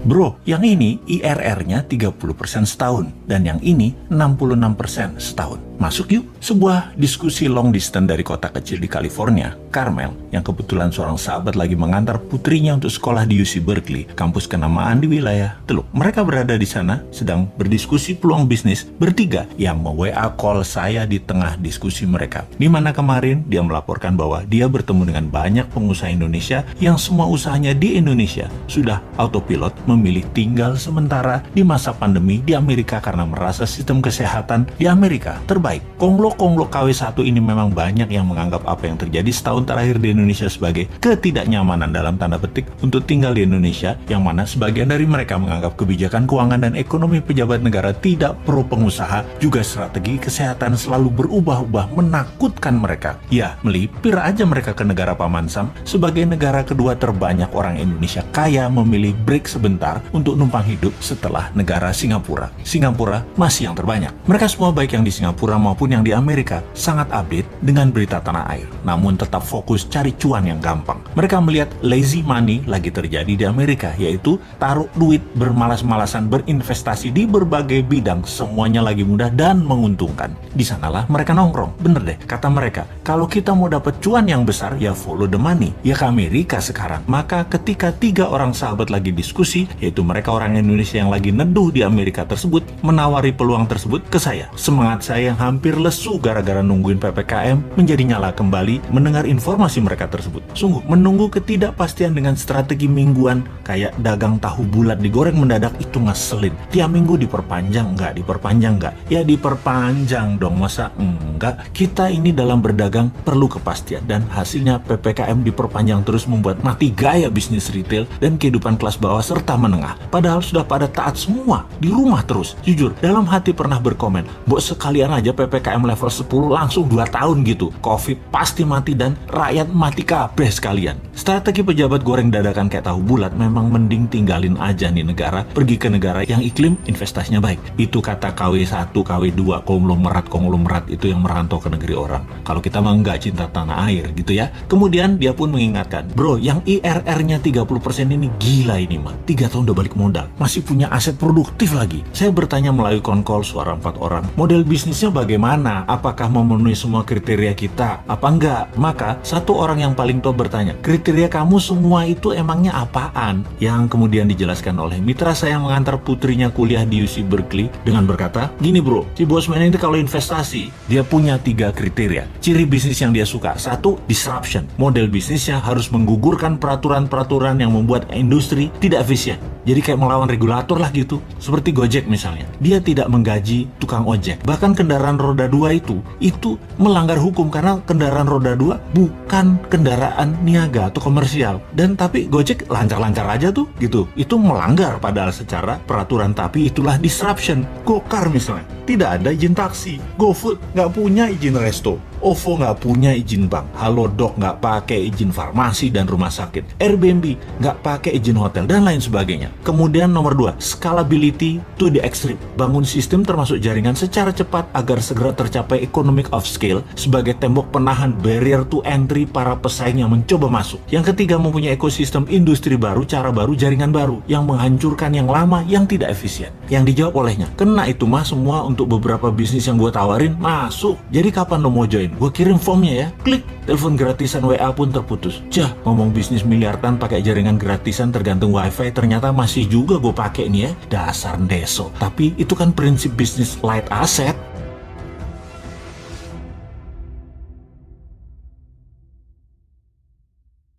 Bro, yang ini IRR-nya 30% setahun, dan yang ini 66% setahun. Masuk yuk. Sebuah diskusi long distance dari kota kecil di California, Carmel, yang kebetulan seorang sahabat lagi mengantar putrinya untuk sekolah di UC Berkeley, kampus kenamaan di wilayah Teluk. Mereka berada di sana, sedang berdiskusi peluang bisnis bertiga yang me-WA call saya di tengah diskusi mereka. Di mana kemarin dia melaporkan bahwa dia bertemu dengan banyak pengusaha Indonesia yang semua usahanya di Indonesia sudah autopilot, memilih tinggal sementara di masa pandemi di Amerika karena merasa sistem kesehatan di Amerika terbaik. Konglo-konglo KW1 ini memang banyak yang menganggap apa yang terjadi setahun terakhir di Indonesia sebagai ketidaknyamanan dalam tanda petik untuk tinggal di Indonesia, yang mana sebagian dari mereka menganggap kebijakan keuangan dan ekonomi pejabat negara tidak pro pengusaha, juga strategi kesehatan selalu berubah-ubah menakutkan mereka. Ya, melipir aja mereka ke negara Paman Sam. Sebagai negara kedua terbanyak orang Indonesia kaya memilih break sebentar untuk numpang hidup setelah negara Singapura. Singapura masih yang terbanyak. Mereka semua baik yang di Singapura maupun yang di Amerika sangat update dengan berita tanah air, namun tetap fokus cari cuan yang gampang. Mereka melihat lazy money lagi terjadi di Amerika, yaitu taruh duit bermalas-malasan berinvestasi di berbagai bidang, semuanya lagi mudah dan menguntungkan. Di sanalah mereka nongkrong. Bener deh, kata mereka, kalau kita mau dapat cuan yang besar, ya follow the money, ya ke Amerika sekarang. Maka ketika 3 orang sahabat lagi diskusi, yaitu mereka orang Indonesia yang lagi neduh di Amerika tersebut, menawari peluang tersebut ke saya. Semangat saya yang hampir lesu gara-gara nungguin PPKM menjadi nyala kembali mendengar informasi mereka tersebut. Sungguh, menunggu ketidakpastian dengan strategi mingguan kayak dagang tahu bulat digoreng mendadak itu ngeselin. Tiap minggu diperpanjang nggak? Ya diperpanjang dong, masa enggak? Kita ini dalam berdagang perlu kepastian, dan hasilnya PPKM diperpanjang terus membuat mati gaya bisnis retail dan kehidupan kelas bawah serta menengah. Padahal sudah pada taat semua, di rumah terus. Jujur, dalam hati pernah berkomen, "Bok, sekalian aja PPKM level 10 langsung 2 tahun gitu. Covid pasti mati dan rakyat mati kabeh sekalian." Strategi pejabat goreng dadakan kayak tahu bulat memang mending tinggalin aja nih negara, pergi ke negara yang iklim investasinya baik. Itu kata KW1, KW2, konglomerat itu yang merantau ke negeri orang. Kalau kita mah nggak cinta tanah air gitu ya. Kemudian dia pun mengingatkan, "Bro, yang IRR-nya 30% ini gila ini mah. 3 tahun udah balik modal. Masih punya aset produktif lagi." Saya bertanya melalui konkol suara 4 orang, model bisnisnya bagaimana? Apakah memenuhi semua kriteria kita? Apa enggak? Maka satu orang yang paling top bertanya, "Kriteria kamu semua itu emangnya apaan?" Yang kemudian dijelaskan oleh mitra saya yang mengantar putrinya kuliah di UC Berkeley dengan berkata, "Gini bro, si Bosman ini kalau investasi, dia punya 3 kriteria. Ciri bisnis yang dia suka. 1, disruption. Model bisnisnya harus menggugurkan peraturan-peraturan yang membuat industri tidak efisien. Jadi kayak melawan regulator lah gitu. Seperti Gojek misalnya. Dia tidak menggaji tukang ojek. Bahkan kendaraan roda 2 itu melanggar hukum karena kendaraan roda 2 bukan kendaraan niaga atau komersial. Dan tapi Gojek lancar-lancar aja tuh gitu. Itu melanggar padahal secara peraturan, tapi itulah disruption. Gokar misalnya, tidak ada izin taksi. GoFood nggak punya izin resto. OVO nggak punya izin bank. Halodoc nggak pakai izin farmasi dan rumah sakit. Airbnb nggak pakai izin hotel dan lain sebagainya. Kemudian nomor 2, scalability to the extreme. Bangun sistem termasuk jaringan secara cepat agar segera tercapai economic of scale sebagai tembok penahan barrier to entry para pesaing yang mencoba masuk. Yang ketiga, mempunyai ekosistem industri baru, cara baru, jaringan baru yang menghancurkan yang lama yang tidak efisien. Yang dijawab olehnya, "Kena itu mah semua untuk beberapa bisnis yang gue tawarin masuk. Jadi kapan lo mau join? Gue kirim formnya ya." Klik, telepon gratisan WA pun terputus. Ngomong bisnis miliaran pakai jaringan gratisan tergantung wifi, ternyata masih juga gue pakai nih ya. Dasar deso. Tapi itu kan prinsip bisnis light asset.